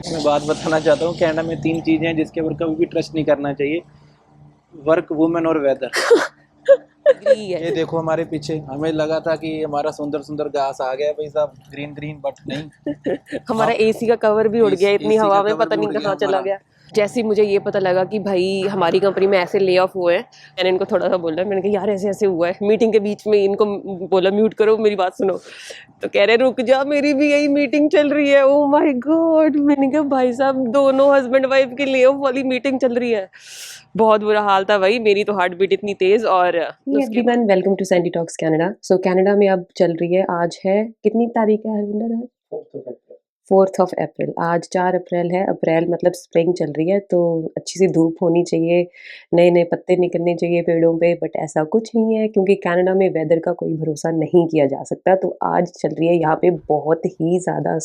मैं बात बताना चाहता हूँ, कनाडा में 3 चीज़ें हैं जिसके ऊपर कभी भी ट्रस्ट नहीं करना चाहिए। वर्क, वुमेन और वेदर। ये देखो हमारे पीछे, हमें लगा था कि हमारा सुंदर सुंदर घास आ गया भाई साहब, ग्रीन ग्रीन, बट नहीं। हमारा एसी का कवर भी उड़ गया इतनी हवा में, पता नहीं कहाँ चला गया। जैसे ही मुझे ये पता लगा कि भाई हमारी कंपनी में ऐसे ले ऑफ हुए हैं, मैंने इनको थोड़ा सा बोला, मैंने कहा यार ऐसे ऐसे हुआ है। मीटिंग के बीच में इनको बोला म्यूट करो, मेरी बात सुनो। तो कह रहे रुक जा, मेरी भी यही मीटिंग चल रही है। ओह माय गॉड, मैंने कहा भाई साहब दोनों हस्बैंड वाइफ की ले ऑफ वाली मीटिंग चल रही है। बहुत बुरा हाल था भाई, मेरी तो हार्ट बीट इतनी तेज। और everyone, welcome to Sandy talks Canada. So Canada में अब चल रही है, आज है कितनी तारीख है हरविंदर? आज 4th ऑफ अप्रैल। आज 4 अप्रैल है। अप्रैल मतलब स्प्रिंग चल रही है, तो अच्छी सी धूप होनी चाहिए, नए नए पत्ते निकलने चाहिए पेड़ों पे, बट ऐसा कुछ नहीं है क्योंकि कनाडा में वेदर का कोई भरोसा नहीं किया जा सकता। तो आज चल रही है यहाँ पे बहुत ही ज़्यादा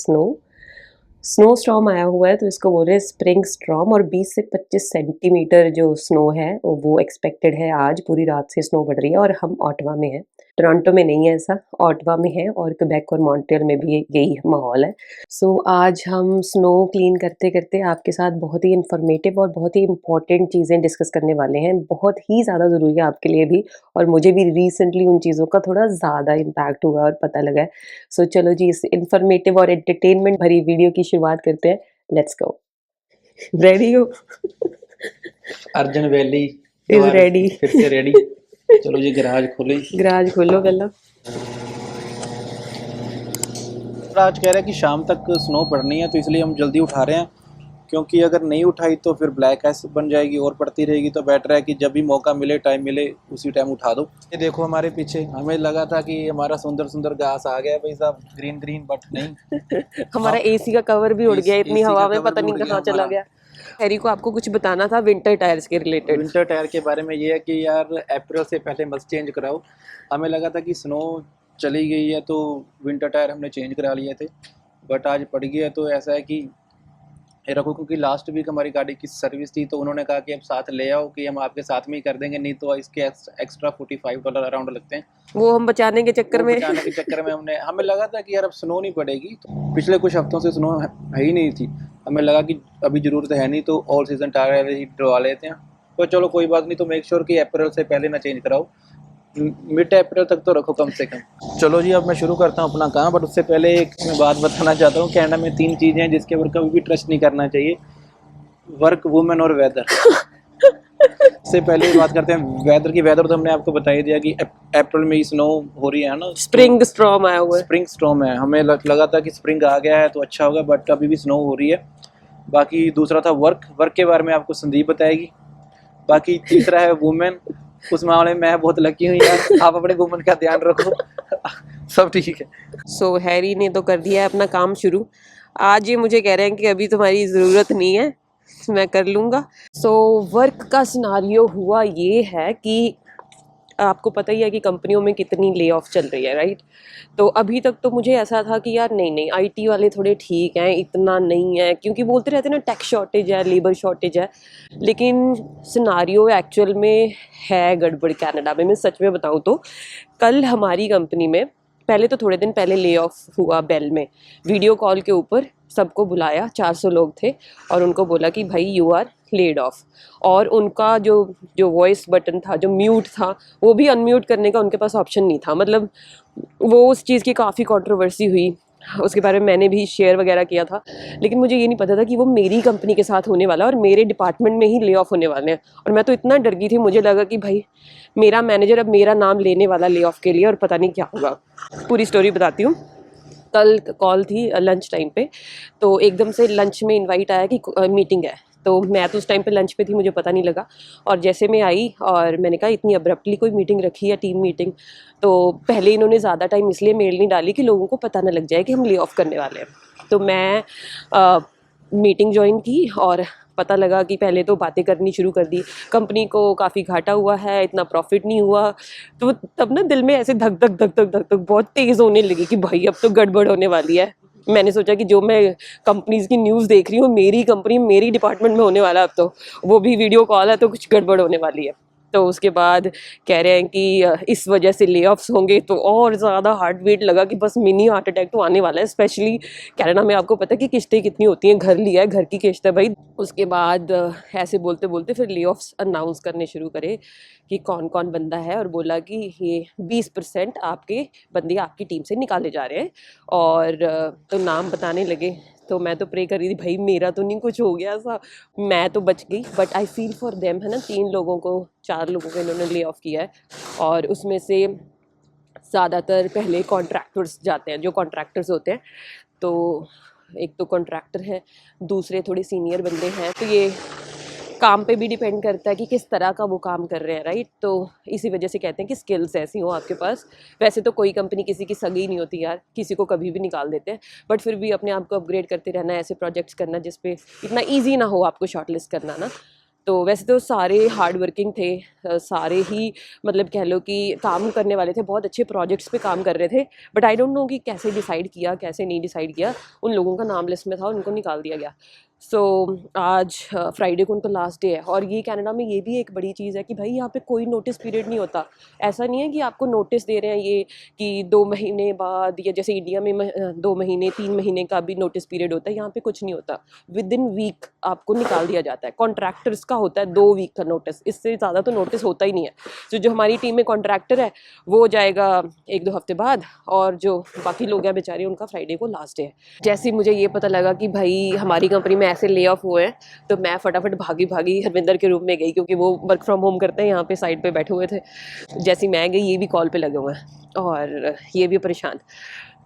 स्नो स्टॉर्म आया हुआ है, तो इसको बोल रहे हैं स्प्रिंग स्टॉर्म। और 20 से 25 सेंटीमीटर जो स्नो है वो एक्सपेक्टेड है। आज पूरी रात से स्नो बढ़ रही है और हम ऑटवा में हैं, टोरंटो में नहीं है ऐसा, ऑटवा में है। और क्वेबेक और मॉन्ट्रियल में भी यही माहौल है। सो आज हम स्नो क्लीन करते करते आपके साथ बहुत ही इन्फॉर्मेटिव और बहुत ही इंपॉर्टेंट चीज़ें डिस्कस करने वाले हैं, बहुत ही ज़्यादा ज़रूरी है आपके लिए भी। और मुझे भी रिसेंटली उन चीज़ों का थोड़ा ज़्यादा इम्पैक्ट हुआ और पता लगा है। सो चलो जी, इस इन्फॉर्मेटिव और एंटरटेनमेंट भरी वीडियो की शुरुआत करते हैं। Let's go. रेडी हो? Arjun valley is ready. फिर से रेडी। चलो जी, गराज खोलो। गराज खोलो पहला। आज कह रहे हैं कि शाम तक स्नो पड़नी है, तो इसलिए हम जल्दी उठा रहे हैं, क्योंकि अगर नहीं उठाई तो फिर ब्लैक आइस बन जाएगी और पड़ती रहेगी। तो बेटर है कि जब भी मौका मिले, टाइम मिले, उसी टाइम उठा दो। ये देखो हमारे पीछे, हमें लगा था कि हमारा सुंदर सुंदर घास आ गया भाई साहब, ग्रीन ग्रीन, बट नहीं। हमारा एसी का कवर भी उड़ गया इतनी हवा में, पता नहीं कहाँ चला गया। हैरी को आपको कुछ बताना था विंटर टायर्स के रिलेटेड। विंटर टायर के बारे में ये है कि यार अप्रैल से पहले मस्त चेंज कराओ। हमें लगा था कि स्नो चली गई है तो विंटर टायर हमने चेंज करा लिए थे, बट आज पड़ गया। तो ऐसा है कि ये रखो, क्योंकि लास्ट वीक हमारी गाड़ी की सर्विस थी, तो उन्होंने कहा कि अब साथ ले आओ, कि हम आपके साथ में ही कर देंगे, नहीं तो इसके एक्स्ट्रा $45 अराउंड लगते हैं। वो हम बचाने के चक्कर में हमें लगा था कि यार अब स्नो नहीं पड़ेगी। तो पिछले कुछ हफ्तों से स्नो है ही नहीं थी। हमें लगा कि अभी ज़रूरत है नहीं, तो ऑल सीजन टायर ही डलवा लेते हैं। तो चलो कोई बात नहीं, तो मेक श्योर कि अप्रैल से पहले ना चेंज कराओ, मिड अप्रैल तक तो रखो कम से कम। चलो जी, अब मैं शुरू करता हूँ अपना काम, बट उससे पहले एक मैं बात बताना चाहता हूँ। कनाडा में 3 चीज़ें हैं जिसके ऊपर कभी भी ट्रस्ट नहीं करना चाहिए। वर्क, वुमेन और वेदर। से पहले बात करते हैं वेदर की। वेदर तो हमने आपको बता ही दिया कि अप्रैल में ही स्नो हो रही है ना, स्प्रिंग स्टॉर्म आया हुआ है। स्प्रिंग स्टॉर्म है। हमें लगा था कि स्प्रिंग आ गया है तो अच्छा होगा, बट अभी भी स्नो हो रही है। बाकी दूसरा था वर्क के बारे में आपको संदीप बताएगी। बाकी तीसरा है वुमेन, उस मामले में मैं बहुत लकी हूँ यार, आप अपने वुमेन का ध्यान रखो। सब ठीक है। सो हैरी ने तो कर दिया है अपना काम शुरू। आज ये मुझे कह रहे हैं कि अभी तुम्हारी ज़रूरत नहीं है, मैं कर लूँगा। सो वर्क का सिनारियो हुआ ये है कि आपको पता ही है कि कंपनियों में कितनी ले ऑफ चल रही है, राइट? तो अभी तक तो मुझे ऐसा था कि यार नहीं आईटी वाले थोड़े ठीक हैं, इतना नहीं है, क्योंकि बोलते रहते हैं ना टेक शॉर्टेज है, लेबर शॉर्टेज है। लेकिन सिनारियो एक्चुअल में है गड़बड़ कनाडा में। मैं सच में बताऊँ तो कल हमारी कंपनी में पहले तो थोड़े दिन पहले ले ऑफ हुआ बेल में, वीडियो कॉल के ऊपर सबको बुलाया, 400 लोग थे, और उनको बोला कि भाई यू आर लेड ऑफ। और उनका जो वॉइस बटन था, जो म्यूट था, वो भी अनम्यूट करने का उनके पास ऑप्शन नहीं था। मतलब वो उस चीज़ की काफ़ी कंट्रोवर्सी हुई, उसके बारे में मैंने भी शेयर वगैरह किया था। लेकिन मुझे ये नहीं पता था कि वो मेरी कंपनी के साथ होने वाला और मेरे डिपार्टमेंट में ही ले ऑफ होने वाले हैं। और मैं तो इतना डर गई थी, मुझे लगा कि भाई मेरा मैनेजर अब मेरा नाम लेने वाला ले ऑफ के लिए, और पता नहीं क्या होगा। पूरी स्टोरी बताती हूँ। कल कॉल थी लंच टाइम पे, तो एकदम से लंच में इनवाइट आया कि मीटिंग है। तो मैं तो उस टाइम पे लंच पे थी, मुझे पता नहीं लगा। और जैसे मैं आई और मैंने कहा इतनी अब्रप्टली कोई मीटिंग रखी है, टीम मीटिंग। तो पहले इन्होंने ज़्यादा टाइम इसलिए मेल नहीं डाली कि लोगों को पता ना लग जाए कि हम ले ऑफ करने वाले हैं। तो मैं मीटिंग ज्वाइन की और पता लगा कि पहले तो बातें करनी शुरू कर दी, कंपनी को काफ़ी घाटा हुआ है, इतना प्रॉफिट नहीं हुआ। तो तब ना दिल में ऐसे धक धक धक धक धक धक बहुत तेज़ होने लगी कि भाई अब तो गड़बड़ होने वाली है। मैंने सोचा कि जो मैं कंपनीज की न्यूज़ देख रही हूँ, मेरी कंपनी मेरी डिपार्टमेंट में होने वाला, अब तो वो भी वीडियो कॉल है, तो कुछ गड़बड़ होने वाली है। तो उसके बाद कह रहे हैं कि इस वजह से ले ऑफ्स होंगे, तो और ज़्यादा हार्ट बीट लगा कि बस मिनी हार्ट अटैक तो आने वाला है। स्पेशली कनाडा में आपको पता है कि किस्तें कितनी होती हैं, घर लिया है, घर की किस्त है भाई। उसके बाद ऐसे बोलते बोलते फिर ले ऑफ्स अनाउंस करने शुरू करे कि कौन कौन बंदा है, और बोला कि ये 20% आपके बंदे आपकी टीम से निकाले जा रहे हैं, और तो नाम बताने लगे। तो मैं तो प्रे कर रही थी भाई मेरा तो नहीं कुछ हो गया ऐसा, मैं तो बच गई। But I feel for them, है ना, 3 लोगों को 4 लोगों को इन्होंने ले ऑफ किया है, और उसमें से ज़्यादातर पहले कॉन्ट्रैक्टर्स जाते हैं, जो कॉन्ट्रैक्टर्स होते हैं। तो एक तो कॉन्ट्रैक्टर है, दूसरे थोड़े सीनियर बंदे हैं। तो ये काम पे भी डिपेंड करता है कि किस तरह का वो काम कर रहे हैं, राइट। तो इसी वजह से कहते हैं कि स्किल्स ऐसी हो आपके पास। वैसे तो कोई कंपनी किसी की सगी नहीं होती यार, किसी को कभी भी निकाल देते हैं, बट फिर भी अपने आप को अपग्रेड करते रहना, ऐसे प्रोजेक्ट्स करना जिस पे इतना ईजी ना हो आपको शॉर्टलिस्ट करना ना। तो वैसे तो सारे हार्ड वर्किंग थे, सारे ही मतलब कह लो कि काम करने वाले थे, बहुत अच्छे प्रोजेक्ट्स पे काम कर रहे थे। बट आई डोंट नो कि कैसे डिसाइड किया, कैसे नहीं डिसाइड किया, उन लोगों का नाम लिस्ट में था, उनको निकाल दिया गया। सो आज फ्राइडे को उनका लास्ट डे है। और ये कनाडा में ये भी एक बड़ी चीज़ है कि भाई यहाँ पे कोई नोटिस पीरियड नहीं होता। ऐसा नहीं है कि आपको नोटिस दे रहे हैं ये कि 2 महीने बाद, या जैसे इंडिया में 2 महीने 3 महीने का भी नोटिस पीरियड होता है, यहाँ पे कुछ नहीं होता। विद इन वीक आपको निकाल दिया जाता है। कॉन्ट्रैक्टर्स का होता है 2 वीक का नोटिस, इससे ज़्यादा तो नोटिस होता ही नहीं है। तो जो हमारी टीम में कॉन्ट्रैक्टर है वो जाएगा 1-2 हफ्ते बाद, और जो बाकी लोग हैं बेचारे उनका फ्राइडे को लास्ट डे है। जैसे ही मुझे ये पता लगा कि भाई हमारी कंपनी में ऐसे ले ऑफ हुए हैं, तो मैं फटाफट भागी हरविंदर के रूम में गई, क्योंकि वो वर्क फ्रॉम होम करते हैं, यहाँ पे साइड पे बैठे हुए थे। जैसे ही मैं गई ये भी कॉल पे लगे हुए हैं और ये भी परेशान।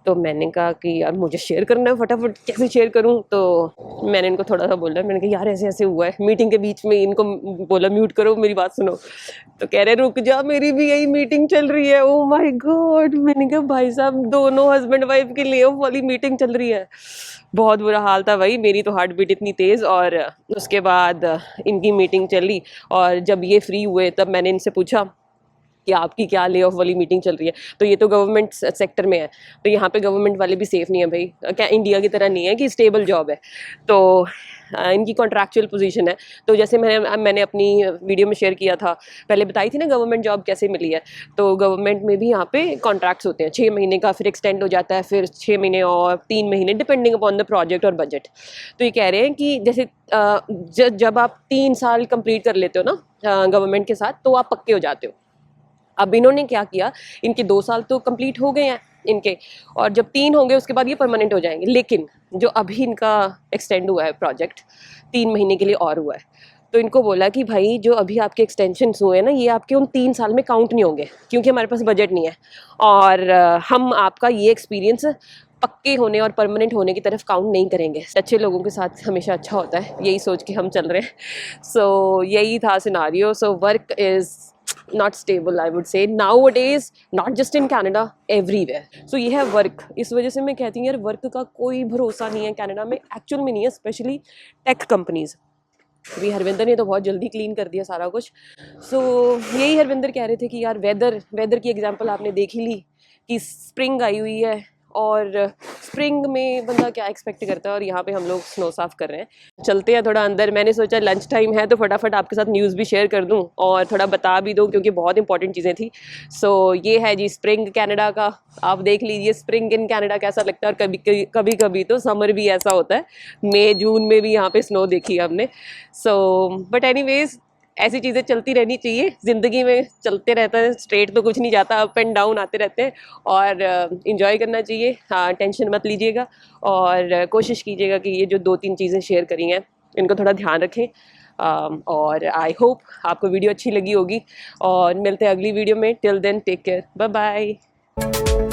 तो मैंने कहा कि यार मुझे शेयर करना है, फटाफट कैसे शेयर करूं। तो मैंने इनको थोड़ा सा बोला, मैंने कहा यार ऐसे ऐसे हुआ है। मीटिंग के बीच में इनको बोला म्यूट करो, मेरी बात सुनो। तो कह रहे रुक जा, मेरी भी यही मीटिंग चल रही है। ओ माय गॉड, मैंने कहा भाई साहब दोनों हस्बैंड वाइफ की ले ऑफ वाली मीटिंग चल रही है। बहुत बुरा हाल था भाई, मेरी तो हार्ट बीट इतनी तेज़। और उसके बाद इनकी मीटिंग चली, और जब ये फ्री हुए तब मैंने इनसे पूछा कि आपकी क्या ले ऑफ वाली मीटिंग चल रही है। तो ये तो गवर्नमेंट सेक्टर में है, तो यहाँ पे गवर्नमेंट वाले भी सेफ नहीं है भाई, क्या इंडिया की तरह नहीं है कि स्टेबल जॉब है। तो इनकी कॉन्ट्रैक्चुअल पोजीशन है। तो जैसे मैंने अपनी वीडियो में शेयर किया था, पहले बताई थी ना गवर्नमेंट जॉब कैसे मिली है। तो गवर्नमेंट में भी यहाँ पे कॉन्ट्रैक्ट्स होते हैं 6 महीने का, फिर एक्सटेंड हो जाता है, फिर 6 महीने और 3 महीने, डिपेंडिंग अपॉन द प्रोजेक्ट और बजट। तो ये कह रहे हैं कि जैसे जब आप 3 साल कंप्लीट कर लेते हो ना गवर्नमेंट के साथ, तो आप पक्के हो जाते हो। अब इन्होंने क्या किया, इनके 2 साल तो कंप्लीट हो गए हैं इनके, और जब 3 होंगे उसके बाद ये परमानेंट हो जाएंगे। लेकिन जो अभी इनका एक्सटेंड हुआ है प्रोजेक्ट 3 महीने के लिए और हुआ है, तो इनको बोला कि भाई जो अभी आपके एक्सटेंशंस हुए हैं ना, ये आपके उन 3 साल में काउंट नहीं होंगे, क्योंकि हमारे पास बजट नहीं है, और हम आपका ये एक्सपीरियंस पक्के होने और परमानेंट होने की तरफ काउंट नहीं करेंगे। अच्छे लोगों के साथ हमेशा अच्छा होता है, यही सोच के हम चल रहे हैं। सो यही था scenario. So work is not stable, I would say nowadays, not just in Canada, everywhere. So ये है वर्क। इस वजह से मैं कहती हूँ यार वर्क का कोई भरोसा नहीं है कनाडा में, एक्चुअल में नहीं है, स्पेशली टेक कंपनीज। अभी हरविंदर ने तो बहुत जल्दी क्लीन कर दिया सारा कुछ। सो यही हरविंदर कह रहे थे कि यार वेदर की एग्जांपल आपने देख ही ली कि स्प्रिंग आई हुई है, और स्प्रिंग में बंदा क्या एक्सपेक्ट करता है, और यहाँ पे हम लोग स्नो साफ कर रहे हैं। चलते हैं थोड़ा अंदर, मैंने सोचा लंच टाइम है तो फटाफट आपके साथ न्यूज़ भी शेयर कर दूँ और थोड़ा बता भी दूँ, क्योंकि बहुत इंपॉर्टेंट चीज़ें थी। सो ये है जी स्प्रिंग कनाडा का, आप देख लीजिए स्प्रिंग इन कनाडा कैसा लगता है। और कभी तो समर भी ऐसा होता है, मई जून में भी यहाँ पे स्नो देखी हमने। सो बट एनीवेज ऐसी चीज़ें चलती रहनी चाहिए ज़िंदगी में, चलते रहता है, स्ट्रेट तो कुछ नहीं जाता, अप एंड डाउन आते रहते हैं, और इन्जॉय करना चाहिए। हाँ, टेंशन मत लीजिएगा, और कोशिश कीजिएगा कि ये जो 2-3 चीज़ें शेयर करी हैं इनको थोड़ा ध्यान रखें। और आई होप आपको वीडियो अच्छी लगी होगी, और मिलते हैं अगली वीडियो में। Till then take care, bye bye.